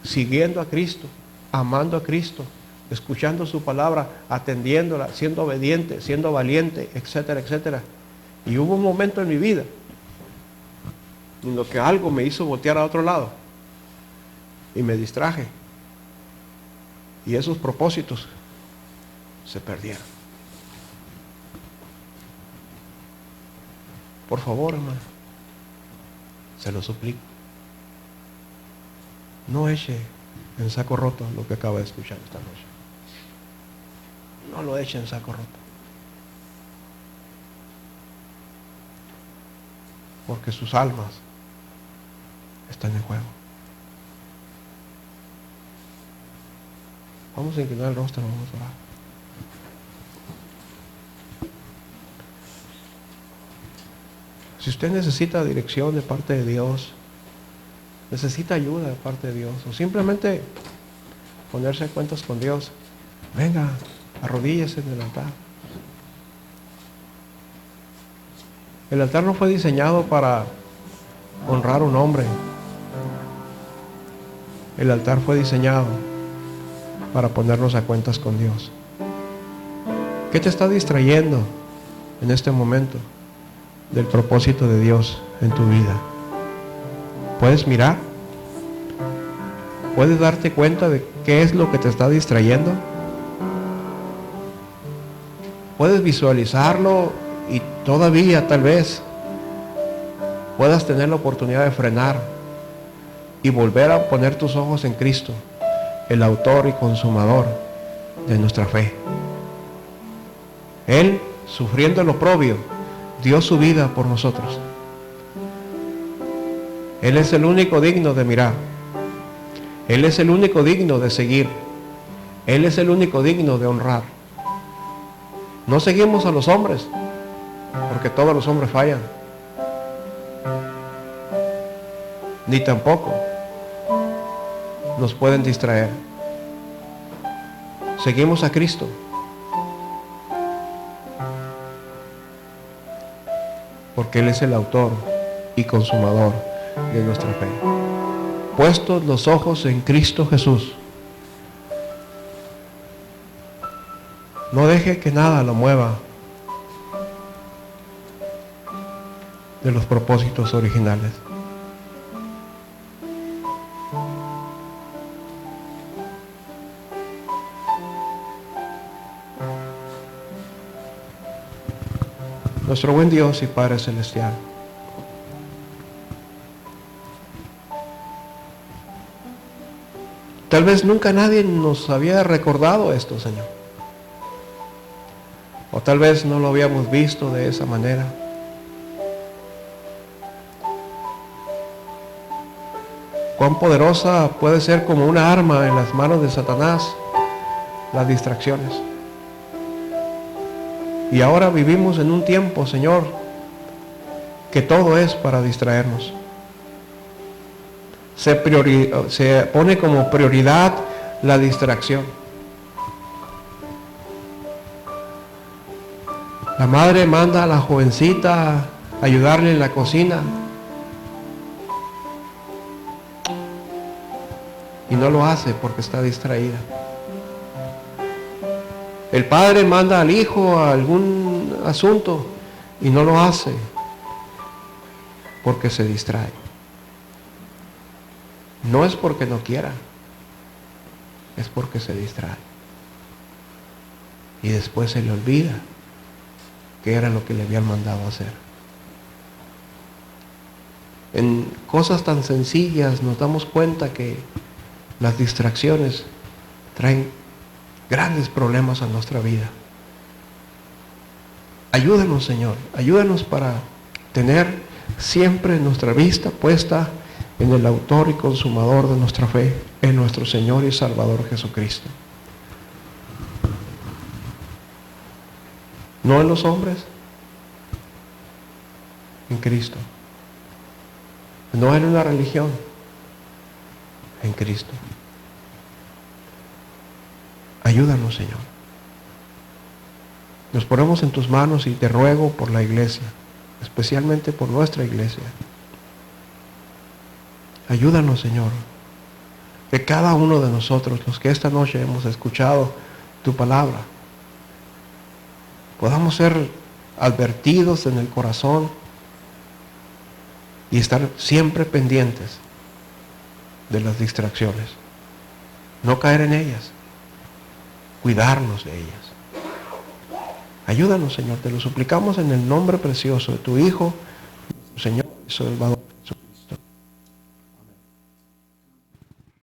siguiendo a Cristo, amando a Cristo, escuchando su palabra, atendiéndola, siendo obediente, siendo valiente, etcétera, etcétera. Y hubo un momento en mi vida en lo que algo me hizo voltear a otro lado y me distraje. Y esos propósitos se perdieron. Por favor, hermano, se lo suplico. No eche en saco roto lo que acaba de escuchar esta noche. No lo eche en saco roto. Porque sus almas están en juego. Vamos a inclinar el rostro, vamos a orar. Si usted necesita dirección de parte de Dios, necesita ayuda de parte de Dios, o simplemente ponerse en cuentas con Dios, Venga, arrodíllese en el altar. El altar no fue diseñado para honrar a un hombre. El altar fue diseñado para ponernos a cuentas con Dios. ¿Qué te está distrayendo en este momento del propósito de Dios en tu vida? ¿Puedes mirar? ¿Puedes darte cuenta de qué es lo que te está distrayendo? ¿Puedes visualizarlo y todavía tal vez puedas tener la oportunidad de frenar y volver a poner tus ojos en Cristo, el autor y consumador de nuestra fe? Él, sufriendo el oprobio, dio su vida por nosotros. Él es el único digno de mirar. Él es el único digno de seguir. Él es el único digno de honrar. No seguimos a los hombres, porque todos los hombres fallan. Ni tampoco nos pueden distraer. Seguimos a Cristo. Porque Él es el autor y consumador de nuestra fe. Puestos los ojos en Cristo Jesús, no deje que nada lo mueva de los propósitos originales. Nuestro buen Dios y Padre Celestial, tal vez nunca nadie nos había recordado esto, Señor. O tal vez no lo habíamos visto de esa manera. Cuán poderosa puede ser como una arma en las manos de Satanás las distracciones. Y ahora vivimos en un tiempo, Señor, que todo es para distraernos. Se pone como prioridad la distracción. La madre manda a la jovencita a ayudarle en la cocina y no lo hace porque está distraída. El padre manda al hijo a algún asunto y no lo hace porque se distrae. No es porque no quiera, es porque se distrae. Y después se le olvida que era lo que le habían mandado hacer. En cosas tan sencillas nos damos cuenta que las distracciones traen grandes problemas a nuestra vida. Ayúdanos, Señor, ayúdanos para tener siempre nuestra vista puesta en el autor y consumador de nuestra fe, en nuestro Señor y Salvador Jesucristo. No en los hombres, en Cristo. No en una religión, en Cristo. Ayúdanos, Señor. Nos ponemos en tus manos y te ruego por la iglesia, especialmente por nuestra iglesia. Ayúdanos, Señor, que cada uno de nosotros, los que esta noche hemos escuchado tu palabra, podamos ser advertidos en el corazón y estar siempre pendientes de las distracciones. No caer en ellas, cuidarnos de ellas. Ayúdanos, Señor, te lo suplicamos en el nombre precioso de tu Hijo, Señor y Salvador.